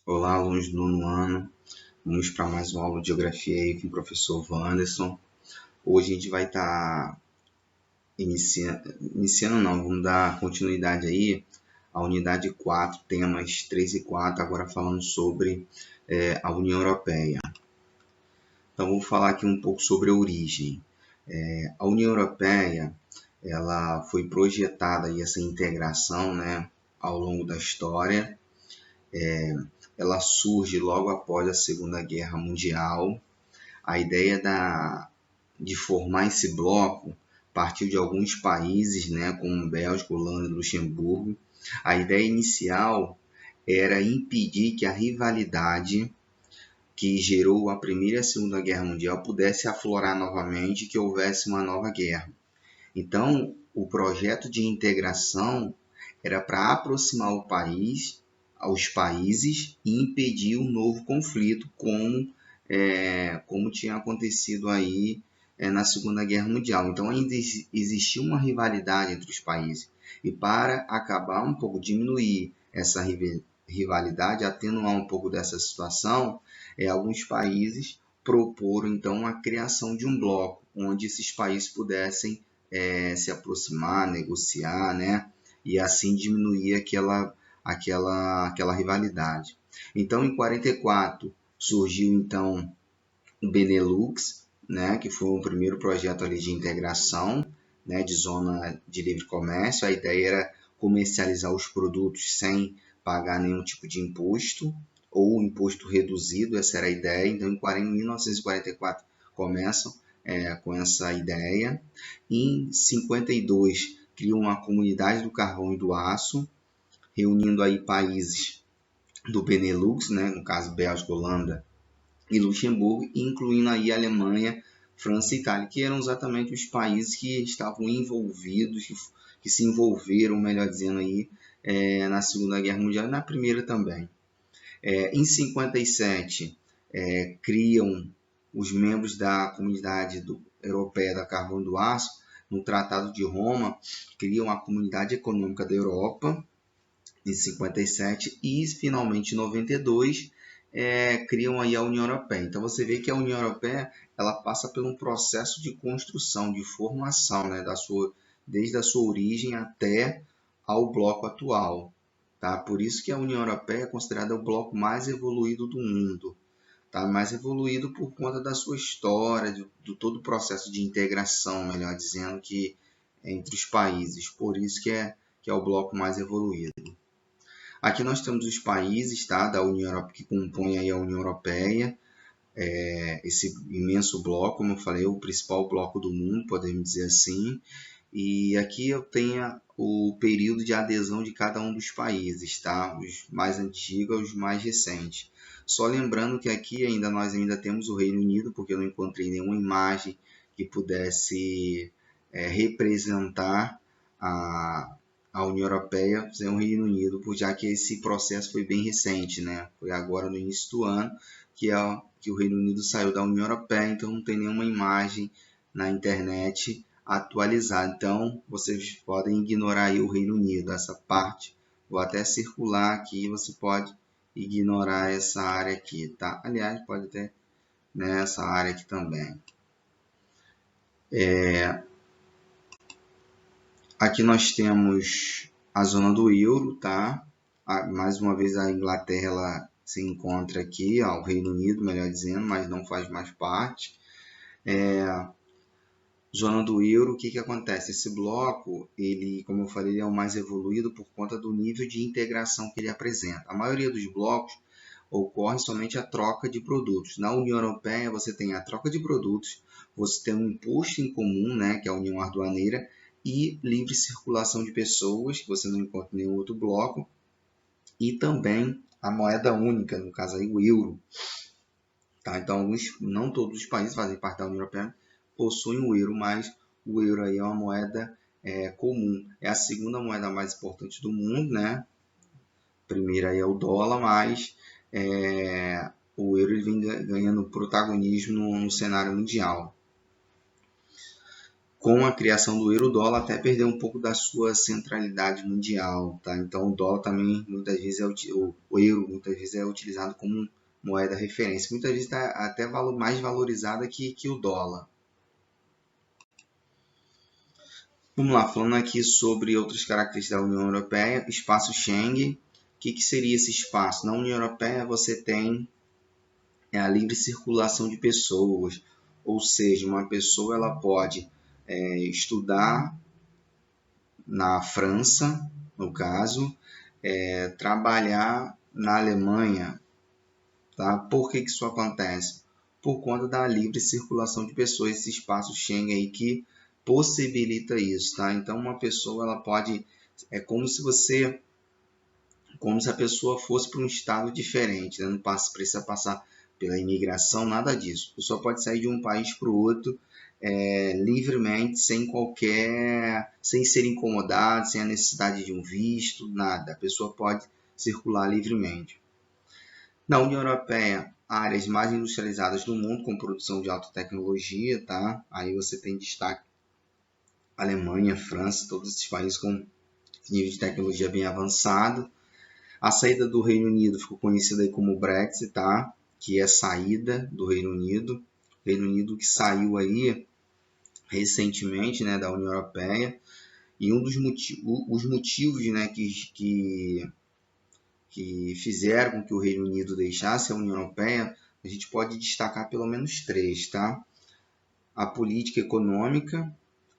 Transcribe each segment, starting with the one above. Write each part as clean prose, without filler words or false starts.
Olá, alunos do nono ano. Vamos para mais uma aula de geografia aí com o professor Wanderson. Hoje a gente vai estar iniciando não, vamos dar continuidade aí à unidade 4, temas 3 e 4, agora falando sobre a União Europeia. Então, vou falar aqui um pouco sobre a origem. A União Europeia, ela foi projetada aí, essa integração, né, ao longo da história. Ela surge logo após a Segunda Guerra Mundial. A ideia de formar esse bloco partiu de alguns países, né, como Bélgica, Holanda e Luxemburgo. A ideia inicial era impedir que a rivalidade que gerou a Primeira e a Segunda Guerra Mundial pudesse aflorar novamente e que houvesse uma nova guerra. Então, o projeto de integração era para aproximar o país aos países e impedir um novo conflito, como tinha acontecido aí na Segunda Guerra Mundial. Então, ainda existia uma rivalidade entre os países. E para acabar um pouco, diminuir essa rivalidade, atenuar um pouco dessa situação, alguns países proporam, então, a criação de um bloco, onde esses países pudessem se aproximar, negociar, né? E assim diminuir aquela rivalidade. Então, em 44 surgiu então o Benelux, né? Que foi o primeiro projeto ali de integração, né? De zona de livre comércio. A ideia era comercializar os produtos sem pagar nenhum tipo de imposto ou imposto reduzido, essa era a ideia. Então, em 1944 começam com essa ideia. Em 52 criam uma comunidade do carvão e do aço, reunindo aí países do Benelux, né, no caso Bélgica, Holanda e Luxemburgo, incluindo aí a Alemanha, França e Itália, que eram exatamente os países que estavam envolvidos, que se envolveram, melhor dizendo, aí, na Segunda Guerra Mundial e na Primeira também. Em 57, criam os membros da comunidade europeia da carvão e do aço, no Tratado de Roma, criam a Comunidade Econômica da Europa, em 57, e finalmente em 92, criam aí a União Europeia. Então você vê que a União Europeia ela passa por um processo de construção, de formação, né, desde a sua origem até ao bloco atual. Tá? Por isso que a União Europeia é considerada o bloco mais evoluído do mundo. Tá? Mais evoluído por conta da sua história, do todo o processo de integração, melhor dizendo, que entre os países. Por isso que é o bloco mais evoluído. Aqui nós temos os países, tá, da União Europeia, que compõem aí a União Europeia, esse imenso bloco, como eu falei, o principal bloco do mundo, podemos dizer assim. E aqui eu tenho o período de adesão de cada um dos países, tá? Os mais antigos, os mais recentes. Só lembrando que aqui nós ainda temos o Reino Unido, porque eu não encontrei nenhuma imagem que pudesse representar a União Europeia sem o Reino Unido, já que esse processo foi bem recente, né? Foi agora no início do ano que o Reino Unido saiu da União Europeia, então não tem nenhuma imagem na internet atualizada. Então, vocês podem ignorar aí o Reino Unido, essa parte. Vou até circular aqui, você pode ignorar essa área aqui, tá? Aliás, pode até nessa área aqui também. Aqui nós temos a zona do euro, tá? Mais uma vez a Inglaterra ela se encontra aqui, o Reino Unido, melhor dizendo, mas não faz mais parte. Zona do euro, o que acontece? Esse bloco, ele, como eu falei, ele é o mais evoluído por conta do nível de integração que ele apresenta. A maioria dos blocos ocorre somente a troca de produtos. Na União Europeia, você tem a troca de produtos, você tem um imposto em comum, né, que é a União Aduaneira, e livre circulação de pessoas, que você não encontra em nenhum outro bloco, e também a moeda única, no caso aí o euro. Tá? Então, não todos os países fazem parte da União Europeia, possuem o euro, mas o euro aí é uma moeda comum. É a segunda moeda mais importante do mundo, né? Primeiro aí é o dólar, mas o euro ele vem ganhando protagonismo no cenário mundial. com a criação do euro, o dólar até perdeu um pouco da sua centralidade mundial, tá? Então o dólar também muitas vezes o euro muitas vezes é utilizado como moeda referência, muitas vezes está até mais valorizada que o dólar. Vamos lá, falando aqui sobre outras características da União Europeia, espaço Schengen. O que seria esse espaço? Na União Europeia você tem a livre circulação de pessoas, ou seja, uma pessoa ela pode estudar na França, no caso, trabalhar na Alemanha. Tá? Por que isso acontece? Por conta da livre circulação de pessoas, esse espaço Schengen aí que possibilita isso. Tá? Então, uma pessoa ela pode... É como se a pessoa fosse para um estado diferente, né? Não precisa passar pela imigração, nada disso. A pessoa pode sair de um país para o outro livremente, sem ser incomodada, sem a necessidade de um visto, nada. A pessoa pode circular livremente. Na União Europeia, áreas mais industrializadas do mundo, com produção de alta tecnologia, tá? Aí você tem destaque Alemanha, França, todos esses países com nível de tecnologia bem avançado. A saída do Reino Unido ficou conhecida aí como Brexit, tá? Que é a saída do Reino Unido. Reino Unido que saiu aí recentemente, né, da União Europeia. E um dos motivos, né, que fizeram com que o Reino Unido deixasse a União Europeia, a gente pode destacar pelo menos 3, tá? A política econômica,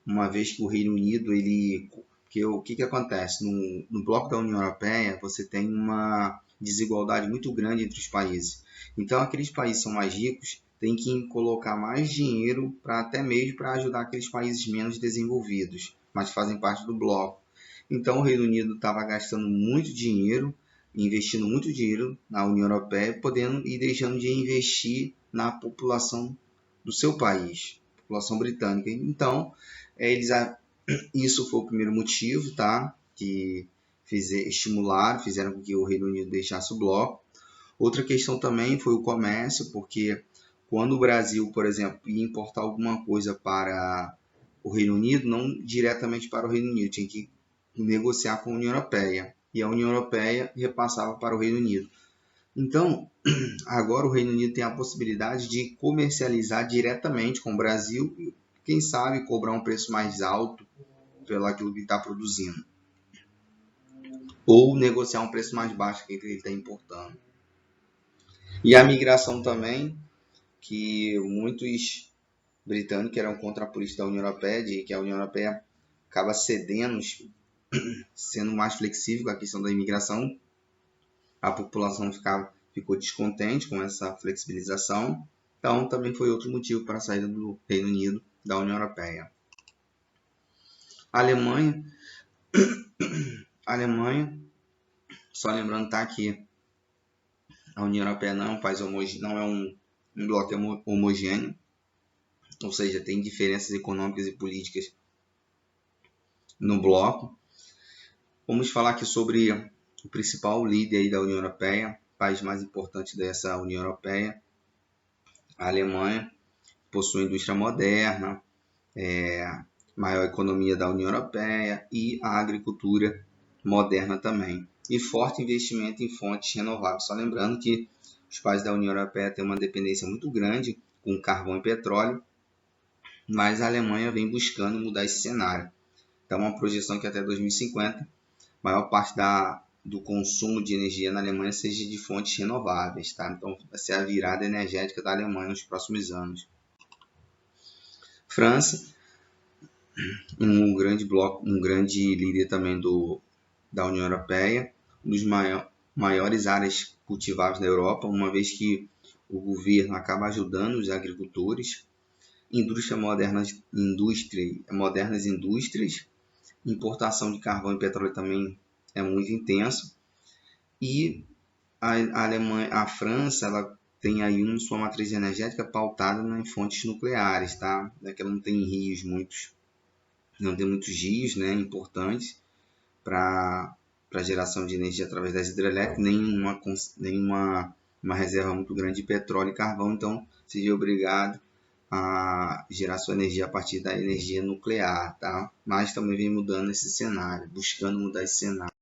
uma vez que o Reino Unido, o que acontece? No bloco da União Europeia, você tem uma desigualdade muito grande entre os países. Então, aqueles países que são mais ricos têm que colocar mais dinheiro até mesmo para ajudar aqueles países menos desenvolvidos, mas fazem parte do bloco. Então, o Reino Unido estava gastando muito dinheiro, investindo muito dinheiro na União Europeia, podendo e deixando de investir na população do seu país, população britânica. Então, isso foi o primeiro motivo, tá? Que fizeram com que o Reino Unido deixasse o bloco. Outra questão também foi o comércio, porque quando o Brasil, por exemplo, ia importar alguma coisa para o Reino Unido, não diretamente para o Reino Unido, tinha que negociar com a União Europeia. E a União Europeia repassava para o Reino Unido. Então, agora o Reino Unido tem a possibilidade de comercializar diretamente com o Brasil e, quem sabe, cobrar um preço mais alto pelo aquilo que está produzindo. Ou negociar um preço mais baixo que ele está importando. E a migração também, que muitos britânicos eram contra a política da União Europeia, de que a União Europeia acaba cedendo, sendo mais flexível com a questão da imigração. A população ficou descontente com essa flexibilização. Então, também foi outro motivo para a saída do Reino Unido da União Europeia. A Alemanha, só lembrando, tá, que a União Europeia não é um país não é um bloco homogêneo, ou seja, tem diferenças econômicas e políticas no bloco. Vamos falar aqui sobre o principal líder aí da União Europeia, o país mais importante dessa União Europeia, a Alemanha, possui indústria moderna, maior economia da União Europeia e a agricultura moderna também. E forte investimento em fontes renováveis. Só lembrando que os países da União Europeia têm uma dependência muito grande com carvão e petróleo, mas a Alemanha vem buscando mudar esse cenário. Então, uma projeção que até 2050, a maior parte do consumo de energia na Alemanha seja de fontes renováveis. Tá? Então, vai ser a virada energética da Alemanha nos próximos anos. França, um grande líder também da União Europeia, um dos maiores áreas cultiváveis da Europa, uma vez que o governo acaba ajudando os agricultores, modernas indústrias, importação de carvão e petróleo também é muito intenso, e a França ela tem aí sua matriz energética pautada em fontes nucleares, tá? Que ela não tem não tem muitos rios, né, importantes para geração de energia através das hidrelétricas, nem uma reserva muito grande de petróleo e carvão, então seria obrigado a gerar sua energia a partir da energia nuclear, tá? Mas também vem mudando esse cenário, buscando mudar esse cenário.